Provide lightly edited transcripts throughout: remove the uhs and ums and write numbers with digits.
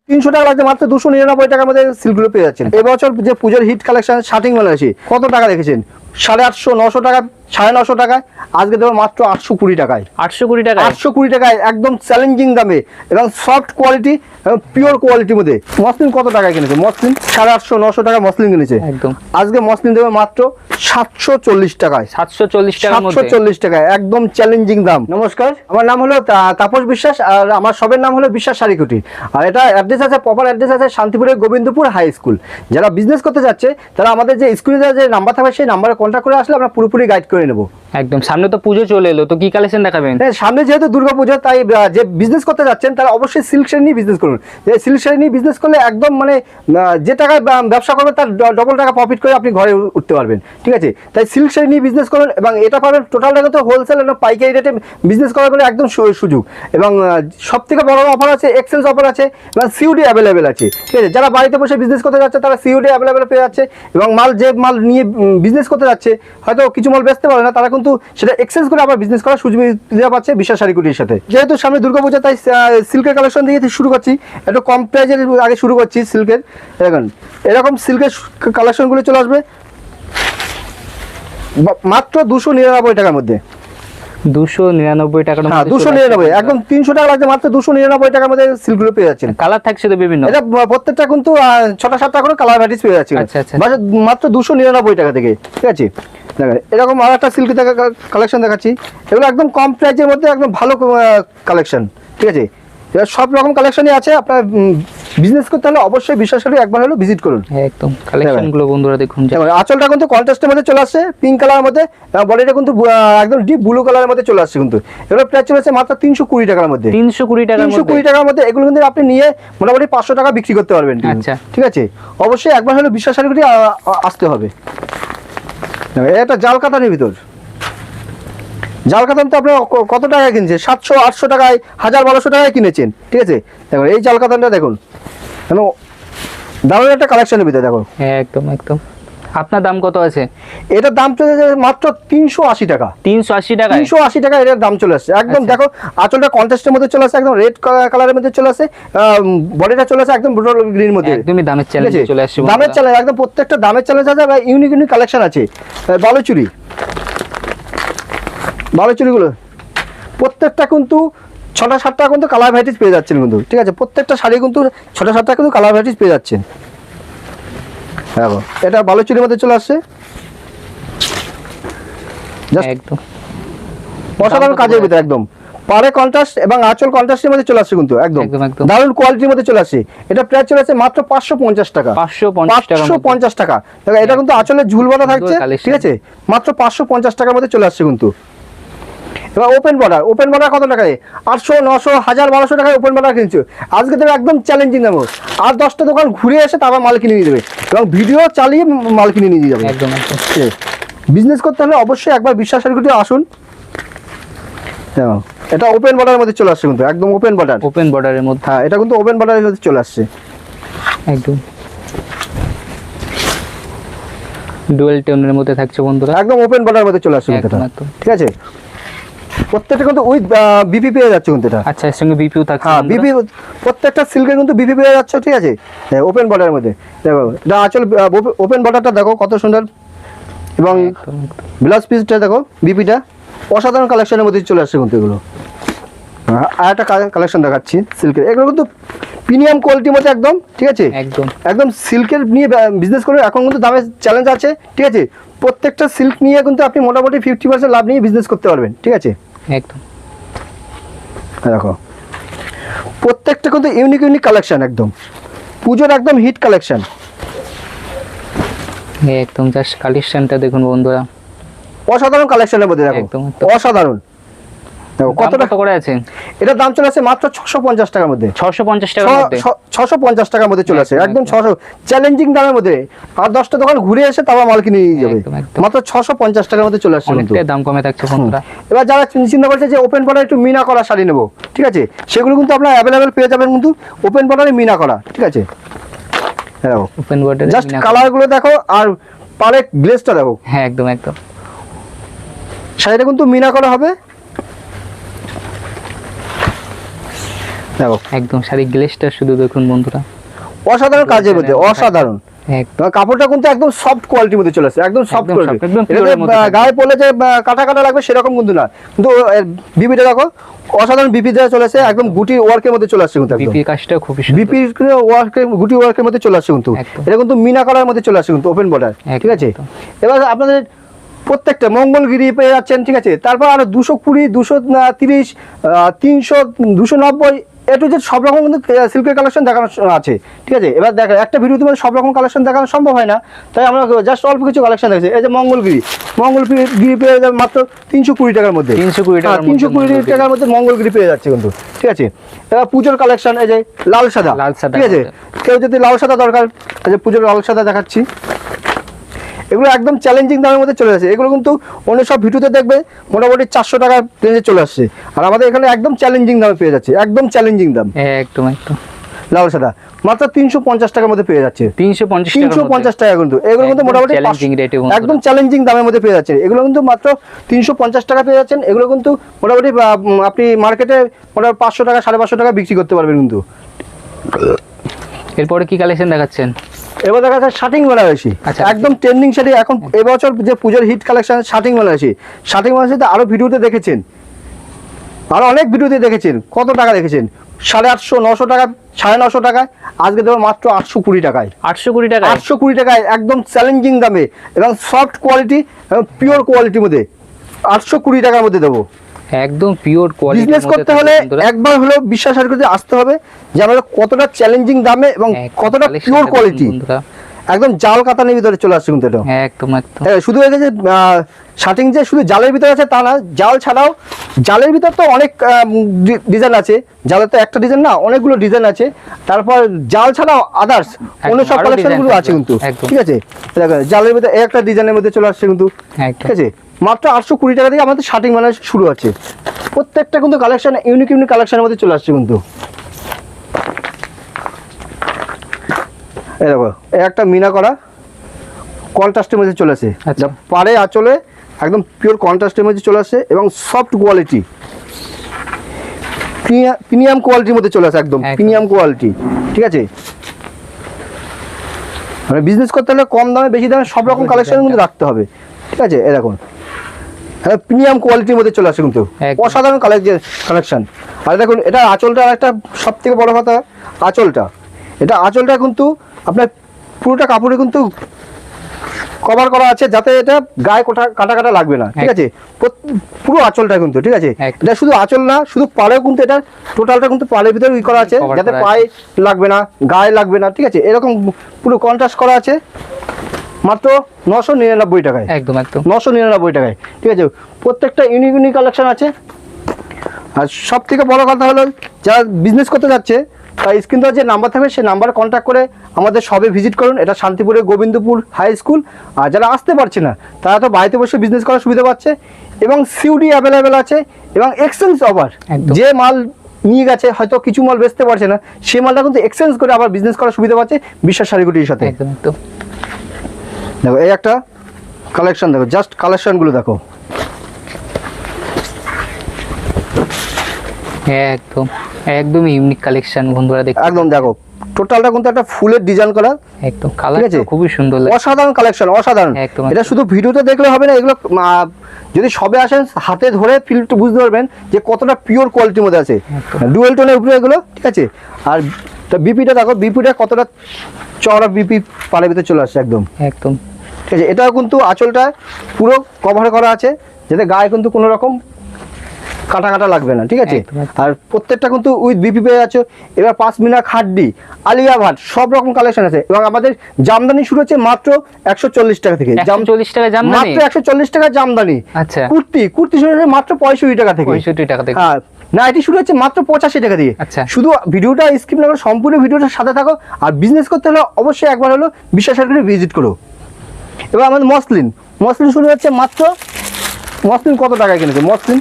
300 টাকা লাগছে, মাত্র 299 টাকার মধ্যে সিল্কগুলো পেয়ে যাচ্ছেন। এবছর যে পুজোর হিট কালেকশন শার্টিং মেলা আছে, কত টাকা রেখেছেন? 850, 900 টাকা, 950 টাকায়। আজকে দেবো মাত্র 820 টাকায়। 820 টাকা, 820 টাকায় একদম চ্যালেঞ্জিং দামে এবং সফট কোয়ালিটি এবং পিওর কোয়ালিটির মধ্যে। মসলিন কত টাকায় কিনেছে? মসলিন 850, 900 টাকা মসলিন কিনেছে। একদম আজকে মসলিন দেবে মাত্র 740 টাকায়। 740 টাকার মধ্যে, 740 টাকায় একদম চ্যালেঞ্জিং দাম। নমস্কার, আমার নাম হলো তাপস বিশ্বাস আর আমার শপের নাম হলো বিশ্বাস শাড়ি কুটির। আর এটা অ্যাড্রেস আছে, প্রপার অ্যাড্রেস আছে শান্তিপুরের গোবিন্দপুর হাই স্কুল। যারা বিজনেস করতে যাচ্ছে তারা আমাদের যে স্ক্রিনে যে নাম্বার থাকবে সেই নাম্বারে কন্ট্যাক্ট করে আসলে আমরা পুরোপুরি গাইড করে নেবো। একদম। সামনে তো পুজো চলে এলো, তো কি কালেকশন দেখাবেন? সামনে যেহেতু দুর্গাপুজো, তাই যে বিজনেস করতে যাচ্ছেন তারা অবশ্যই সিল্ক শাড়ি নিয়ে বিজনেস করুন। এই সিল্ক শাড়ি নিয়ে বিজনেস করলে একদম মানে যে টাকায় ব্যবসা করবে তার ডবল টাকা প্রফিট করে আপনি ঘরে উঠতে পারবেন। ঠিক আছে, তাই সিল্ক শাড়ি নিয়ে বিজনেস করুন এবং এটা পাবেন টোটালটা কিন্তু হোলসেল এবং পাইকারি রেটে বিজনেস করার জন্য একদম সুযোগ। এবং সব থেকে বড় অফার আছে, এক্সচেঞ্জ অফার আছে এবং সিউডি অ্যাভেলেবেল আছে। ঠিক আছে, যারা বাড়িতে বসে বিজনেস করতে যাচ্ছে তারা সিউডি অ্যাভেলেবেল পেয়ে যাচ্ছে এবং যে মাল নিয়ে বিজনেস করতে যাচ্ছে হয়তো কিছু মাল বেচতে পারে না, তারা কিন্তু সেটা এক্সচেঞ্জ করে আবার বিজনেস করার সুযোগ দেওয়া পাচ্ছে বিশ্বাস শাড়ি কুটির সাথে। যেহেতু সামনে দুর্গাপূজা তাই সিল্কের কালেকশন দিয়ে শুরু করছি, একটু কম প্রাইজের আগে শুরু করছি সিল্কের। দেখুন এরকম সিল্কের কালেকশনগুলো চলে আসবে মাত্র 299 টাকার মধ্যে। 299 টাকার মধ্যে? হ্যাঁ 299, একদম 300 টাকা লাগছে, মাত্র 299 টাকার মধ্যে সিল্কগুলো পেয়ে যাচ্ছেন। কালার থাকছে তো বিভিন্ন? এটা প্রত্যেকটা কিন্তু 6টা-7টা করে কালার ভ্যারাইটিস পেয়ে যাচ্ছে। আচ্ছা আচ্ছা, মাত্র 299 টাকা থেকে। ঠিক আছে, দেখেন এরকম আর একটা সিল্ক কালেকশন দেখাচ্ছি। এগুলো একদম কম প্রাইসের মধ্যে একদম ভালো কালেকশন। ঠিক আছে, এবার সব রকম কালেকশনই আছে। আপনার বিজনেস করতে হলে অবশ্যই বিশ্বাস করে একবার হলো ভিজিট করুন। একদম কালেকশনগুলো বন্ধুরা দেখুন। আঁচলটা কিন্তু কন্ট্রাস্টের মধ্যে চলে আসছে, পিঙ্ক কালারের মধ্যে। বডিটা কিন্তু একদম ডিপ ব্লু কালারের মধ্যে চলে আসছে। কিন্তু এগুলো প্রাইস চলে আসছে মাত্র 320 টাকার মধ্যে। 320 টাকার মধ্যে? 320 টাকার মধ্যে এগুলো কিন্তু আপনি নিয়ে মোটামুটি 500 টাকা বিক্রি করতে পারবেন। আচ্ছা, ঠিক আছে, অবশ্যই একবার হলো বিশ্বাস করে আসতে হবে। এটা জাল কাতানের ভিতর। জাল কাতান তো আপনার কত টাকা কিনছে? 700, 800 টাকায়, 1000, 1200 টাকায় কিনেছেন। ঠিক আছে, দেখুন এই জাল কাতানটা দেখুন, দারুণ একটা কালেকশনের ভিতরে। দেখো একদম একদম। আপনার দাম কত আছে? এটার দাম চলে যাচ্ছে মাত্র 380 টাকা। 380 টাকা? 380 টাকা এটার দাম চলে আসছে একদম। দেখো আঁচলটা কন্ট্রাস্টের মধ্যে চলে আসছে, একদম রেড কালারের মধ্যে চলে আসছে। বডিটা চলে আসছে একদম ব্রুটাল গ্রিন মধ্যে। একদমই দামের চ্যালেঞ্জ চলে আসছে। দামের চ্যালেঞ্জ একদম, প্রত্যেকটা দামের চ্যালেঞ্জ আছে। ইউনিক ইউনিক কালেকশন আছে। বালুচুরিগুলো প্রত্যেকটা কিন্তু 6টা-7টা কিন্তু কালার ভ্যারাইটিস পেয়ে যাচ্ছেন কিন্তু। ঠিক আছে, প্রত্যেকটা শাড়ি কিন্তু 6টা-7টা কিন্তু কালার ভ্যারাইটিস পেয়ে যাচ্ছেন। দেখো এটা বালুচুরির মধ্যে চলে আসছে, একদম অসাধারণ কাজের ভিতরে। একদম পাড়ে কন্ট্রাস্ট এবং আঁচল কন্ট্রাস্টের মধ্যে চলে আসছে কিন্তু একদম দারুণ কোয়ালিটির মধ্যে চলে আসছে। এটা প্রাইস চলে আসছে মাত্র 550 টাকা। 550 টাকা। দেখো এটা কিন্তু আঁচলের ঝুল বাঁধা থাকছে। ঠিক আছে, মাত্র 550 টাকার মধ্যে চলে আসছে কিন্তু। এবার ওপেন বর্ডার কত টাকায়? 800, 900, 1000, 1200 টাকায় ওপেন বর্ডার কিনছো। আজকে দেবে একদম চ্যালেঞ্জিং দাম। আর 10টা দোকান ঘুরে এসে তারপর মাল কিনে নিয়ে যাবে এবং ভিডিও চালিয়ে মাল কিনে নিয়ে যাবে। একদম। বিজনেস করতে হলে অবশ্যই একবার বিশ্বাস শাড়ি কুটির আসুন। এটা ওপেন বর্ডারের মধ্যে চলে আসছে কিন্তু, একদম ওপেন বর্ডারের মধ্যে। হ্যাঁ এটা কিন্তু ওপেন বর্ডারের মধ্যে চলে আসছে একদম। ডুয়াল টোনের মধ্যে থাকছে বন্ধুরা, একদম ওপেন বর্ডারের মধ্যে চলে আসছে। ঠিক আছে, প্রত্যেকটা কিন্তু উইথ বিপি পেয়ে যাচ্ছে কিন্তু এটা। আচ্ছা, এর সঙ্গে বিপিও থাকছে? হ্যাঁ বিপি, প্রত্যেকটা সিল্কের কিন্তু বিপি পেয়ে যাচ্ছে। ঠিক আছে, ওপেন বর্ডারের মধ্যে। দেখো এটা আঁচল ওপেন বর্ডারটা দেখো কত সুন্দর এবং ব্লাউজ পিসটা দেখো, বিপিটা অসাধারণ কালেকশনের মধ্যে চলে আসছে কিন্তু এগুলো। আর একটা কালেকশন দেখাচ্ছি সিল্কের, এগুলো কিন্তু প্রিমিয়াম কোয়ালিটির মধ্যে একদম। ঠিক আছে, একদম সিল্কের নিয়ে বিজনেস করে এখন কিন্তু দামের চ্যালেঞ্জ আছে। ঠিক আছে, প্রত্যেকটা সিল্ক নিয়ে কিন্তু আপনি মোটামুটি 50% লাভ নিয়ে বিজনেস করতে পারবেন। ঠিক আছে, একদম। দেখো প্রত্যেকটা কিন্তু ইউনিক কালেকশন, একদম পুজোর একদম হিট কালেকশন। একদম জাস্ট কালেকশনটা দেখুন বন্ধুরা, অসাধারণ কালেকশনের মধ্যে। দেখো অসাধারণ। দেখো কত টাকা করে আছে? এটার দাম চলে আসে মাত্র 650 টাকার মধ্যে। 650 টাকার মধ্যে? 650 টাকার মধ্যে চলে আসে একদম 600 চ্যালেঞ্জিং দামের মধ্যে। আর 10টা দোকান ঘুরে এসে তারপর মাল কিনে নিয়ে যাবে। মাত্র 650 টাকার মধ্যে চলে আসছে। অনেকটা দাম কমে থাকছে বন্ধুরা। এবার যারা চিন্তা করছে যে ওপেন বর্ডারে একটু মিনা করা শাড়ি নেবো, ঠিক আছে, সেগুলো কিন্তু আপনারা অ্যাভেলেবেল পেয়ে যাবেন কিন্তু ওপেন বর্ডারে মিনা করা। ঠিক আছে, দেখো ওপেন বর্ডারে জাস্ট কালারগুলো দেখো আর পারে গ্লেজটা দেখো। হ্যাঁ একদম। শাড়িটা কিন্তু মিনা করা হবে। দেখো একদম শাড়ির গ্লেজটা শুধু দেখুন বন্ধুরা, অসাধারণ কাজের মধ্যে, অসাধারণ। একদম কাপড়টা কিন্তু একদম সফট কোয়ালিটির মধ্যে চলে আসছে, একদম সফট একদম কোয়ালিটি, soft, একদম pure এর মধ্যে থাকবে। গায়ে পড়লে যে কাটা কাটা লাগবে সেরকম কিন্তু না, কিন্তু বিপিটা দেখো অসাধারণ বিপি দেওয়া চলে আসছে, একদম গুটি ওয়ার্কের মধ্যে চলে আসছে কিন্তু একদম বিপি কাজটা খুবই সুন্দর। বিপি ওয়ার্কের গুটি ওয়ার্কের মধ্যে চলে আসছে কিন্তু, একদম। এটা কিন্তু মিনা করার মধ্যে চলে আসছে কিন্তু ওপেন বর্ডার, ঠিক আছে। একদম। এবার আপনাদের প্রত্যেকটা মঙ্গলগিরি পেয়ে যাচ্ছেন, ঠিক আছে, তারপর আরো 220, 230, 300, 290 এ টু জেড সব রকম কিন্তু সিল্কের কালেকশন দেখানো আছে, ঠিক আছে। এবার দেখো একটা ভিডিওতে মানে সব রকম কালেকশন দেখানো সম্ভব হয় না, তাই আমরা জাস্ট অল্প কিছু কালেকশন দেখছি। এই যে মঙ্গলগিরি পেয়ে যাবে মাত্র 320 টাকার মধ্যে, 320 টাকার মধ্যে 320 টাকার মধ্যে মঙ্গলগিরি পেয়ে যাচ্ছে কিন্তু, ঠিক আছে। এবার পুজোর কালেকশন, এই যে লাল সাদা, ঠিক আছে, কেউ যদি লাল সাদা দরকার, এই যে পুজোর লাল সাদা দেখাচ্ছি, এগুলো একদম চ্যালেঞ্জিং দামের মধ্যে চলে আসে। এগুলো কিন্তু অন্য সব ভিডিওতে দেখবে মোটামুটি 400 টাকার রেঞ্জে চলে আসছে, আর আমাদের এখানে একদম চ্যালেঞ্জিং দামে পেয়ে যাচ্ছে, একদম চ্যালেঞ্জিং দাম। একদম একদম লাল সাদা মাত্র 350 টাকার মধ্যে পেয়ে যাচ্ছে, 350 টাকা কিন্তু। এগুলো কিন্তু মোটামুটি চ্যালেঞ্জিং রেটে একদম চ্যালেঞ্জিং দামের মধ্যে পেয়ে যাচ্ছে, এগুলো কিন্তু মাত্র 350 টাকা পেয়ে যাচ্ছেন। এগুলো কিন্তু মোটামুটি আপনি মার্কেটে মোটামুটি 500 টাকা 550 টাকা বিক্রি করতে পারবেন কিন্তু। এরপরে কি কালেকশন দেখাচ্ছেন? এবার দেখা যাচ্ছে শার্টিং বেনারসি, আচ্ছা। একদম ট্রেন্ডিং শাড়ি এখন এবছর যে পুজোর হিট কালেকশন শার্টিং বেনারসি। শার্টিং বেনারসিতে আরো ভিডিওতে দেখেছেন, আরো অনেক ভিডিওতে দেখেছেন, কত টাকা দেখেছেন, 850, 900 টাকা, 950 টাকায়, আজকে দেবো মাত্র 820 টাকায়, 820 টাকা, 820 টাকায় একদম চ্যালেঞ্জিং দামে এবং সফট কোয়ালিটি এবং পিওর কোয়ালিটির মধ্যে 820 টাকার মধ্যে দেবো। একদম পিওর কোয়ালিটি। বিজনেস করতে হলে একবার হলেও বিশ্বাস করে আসতে হবে যে আমরা কতটা চ্যালেঞ্জিং দামে এবং কতটা পিওর কোয়ালিটি, একদম জাল কাতানের ভিতরে চলে আসছে কিন্তু এটা। একদম একদম শুধু এই যে শার্টিং যে শুধু জালের ভিতরে আছে তা না, জাল ছাড়াও জালের ভিতর তো অনেক ডিজাইন আছে, জালের তো একটা ডিজাইন না, অনেকগুলো ডিজাইন আছে। তারপর জাল ছাড়াও আদার্স অন্য সব কালেকশনগুলো আছে কিন্তু, ঠিক আছে। দেখো জালের ভিতরে একটা ডিজাইনের মধ্যে চলে আসছে কিন্তু, ঠিক আছে। মাত্র 820 টাকা থেকে আমাদের শার্টিং বানানো শুরু আছে। প্রত্যেকটা কিন্তু কালেকশন ইউনিক ইউনিক কালেকশনের মধ্যে চলে আসছে কিন্তু। এই দেখো এই একটা মিনা করা কন্ট্রাস্টের মধ্যে চলে আসে, পাড়ে আঁচলে একদম পিওর কন্ট্রাস্টের মধ্যে চলে আসে এবং সফট কোয়ালিটি, প্রিমিয়াম কোয়ালিটির মধ্যে চলে আসে, একদম প্রিমিয়াম কোয়ালিটি, ঠিক আছে। মানে বিজনেস করতে হলে কম দামে বেশি দামে সব রকম কালেকশনের মধ্যে রাখতে হবে, ঠিক আছে। এই দেখুন প্রিমিয়াম কোয়ালিটির মধ্যে চলে আসে কিন্তু, অসাধারণ কালেকশন। আর দেখুন এটা আঁচলটা একটা সব থেকে বড় কথা, আঁচলটা কিন্তু আপনার পুরোটা কাপড়ে কিন্তু কভার করা আছে, যাতে এটা গায়ে কাটা কাটা লাগবে না, ঠিক আছে। পুরো আঁচলটা কিন্তু, ঠিক আছে। এটা শুধু আঁচল না, শুধু পাড়েও কিন্তু এটা টোটালটা কিন্তু পাড়ের ভিতরে করা আছে, যাতে পায়ে লাগবে না, গায়ে লাগবে না, ঠিক আছে। এরকম পুরো কন্ট্রাস্ট করা আছে মাত্র 999 টাকায়, একদম একদম 999 টাকায়, ঠিক আছে। প্রত্যেকটা ইউনিক ইউনিক কালেকশন আছে। আর সব থেকে বড় কথা হলো যারা বিজনেস করতে যাচ্ছে তার স্ক্রিনে যে নাম্বার থাকবে সেই নাম্বারে কন্ট্যাক্ট করে আমাদের শপে ভিজিট করুন। এটা শান্তিপুরের গোবিন্দপুর হাই স্কুল। আর যারা আসতে পারছে না তারা তো বাড়িতে বসে বিজনেস করার সুবিধা পাচ্ছে, এবং সিউডি অ্যাভেলেবেল আছে, এবং এক্সচেঞ্জ অফার। যে মাল নিয়ে গেছে হয়তো কিছু মাল বেচতে পারছে না, সেই মালটা কিন্তু এক্সচেঞ্জ করে আবার বিজনেস করার সুবিধা পাচ্ছে বিশ্বাস শাড়িগুটির সাথে। দেখো এই একটা কালেকশন, দেখো জাস্ট কালেকশনগুলো দেখো, একদম একদম ইউনিক কালেকশন বন্ধুরা, দেখো একদম দেখো টোটালটা কিন্তু একটা ফুলের ডিজাইন করা, একদম কালারটা খুবই সুন্দর লাগে, অসাধারণ কালেকশন, অসাধারণ। এটা শুধু ভিডিওতে দেখলে হবে না, এগুলো যদি সবে আসেন হাতে ধরে ফিল বুঝতে পারবেন যে কতটা পিওর কোয়ালিটির মধ্যে আছে, ডুয়েল টোনের উপরে এগুলো, ঠিক আছে। আর বিপিটা দেখো, বিপিটা কতটা চওড়া বিপি পাড়ের ভিতরে চলে আসছে একদম, একদম, ঠিক আছে। এটাও কিন্তু আঁচলটা পুরো কভার করা আছে, যাতে গায়ে কিন্তু কোনো রকম কাটা কাটা লাগবে না, ঠিক আছে। আর প্রত্যেকটা কিন্তু উইথ বিপি পেয়ে যাচ্ছে। এবার 5 মিনা খাড্ডি, আলিয়া ভাট সব রকম কালেকশন আছে, এবং আমাদের জামদানি শুরু হচ্ছে মাত্র 140 টাকা থেকে, 140 টাকা জামদানি, মাত্র 140 টাকা জামদানি। আচ্ছা, কুর্তি শুরু হচ্ছে মাত্র 65 টাকা থেকে, 65 টাকা থেকে। হ্যাঁ, নাইটি শুরু হচ্ছে মাত্র 85 টাকা দিয়ে। আচ্ছা, শুধু ভিডিওটা স্কিপ না করে সম্পূর্ণ ভিডিওটার সাথে থাকো। আর বিজনেস করতে হলে অবশ্যই একবার হলো বিশ্বাস করে ভিজিট করো। এবার আমাদের মসলিন শুরু হচ্ছে মাত্র, মসলিন কত টাকায় কিনেছে, মসলিন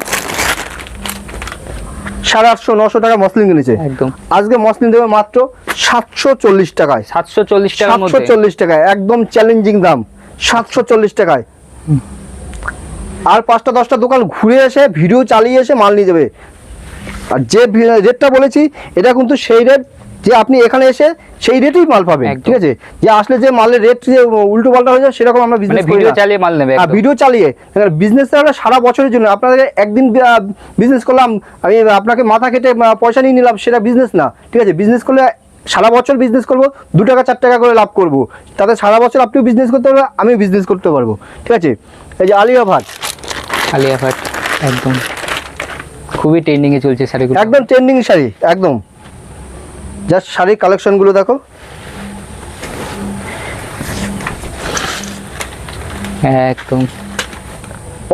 850, 900 টাকা মসলিন কিনেছে, একদম। আজকে মসলিন দেবে মাত্র 740 টাকায়, 740 টাকায়, একদম চ্যালেঞ্জিং দাম, 740 টাকায়। আর 5টা 10টা দোকান ঘুরে এসে ভিডিও চালিয়ে এসে মাল নিয়ে যাবে, আর যে রেটটা বলেছি এটা কিন্তু সেই রেট যে আপনি এখানে এসে সেই রেটেই মাল পাবেন, একদম। ঠিক আছে? যে আসলে যে মালের রেট যে উল্টো পাল্টা হয়ে যায় সেরকম আমরা মানে বিজনেস করি ভিডিও না। চালিয়ে মাল নেবে একদম। ভিডিও চালিয়ে বিজনেস আমরা সারা বছরের জন্য আপনাদের একদিন বিজনেস করলাম, আমি আপনাকে মাথা কেটে পয়সা নিয়ে নিলাম, সেটা বিজনেস না, ঠিক আছে? বিজনেস করলে সারা বছর বিজনেস করবো, 2 টাকা 4 টাকা করে লাভ করবো, তাতে সারা বছর আপনিও বিজনেস করতে পারবেন, আমিও বিজনেস করতে পারবো, ঠিক আছে? এই যে আলিয়া ভাট, আলিয়া ভাট একদম খুবই ট্রেন্ডিং এ চলছে শাড়িগুলো। একদম ট্রেন্ডিং শাড়ি, একদম জাস্ট শাড়ির কালেকশনগুলো দেখো, একদম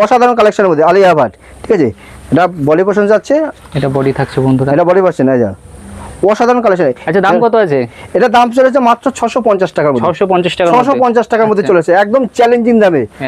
অসাধারণ কালেকশনের মধ্যে আলিয়া ভাট, ঠিক আছে? এটা বডি পোর্শন যাচ্ছে, এটা বডি থাকছে বন্ধুরা। এটা বডি পোর্শন, এই যা অসাধারণ কালেকশন। আচ্ছা দাম কত আছে? এটা দাম চলেছে মাত্র 650 টাকার মধ্যে, 650 টাকা। 650 টাকার মধ্যে চলেছে, একদম চ্যালেঞ্জিং দামে।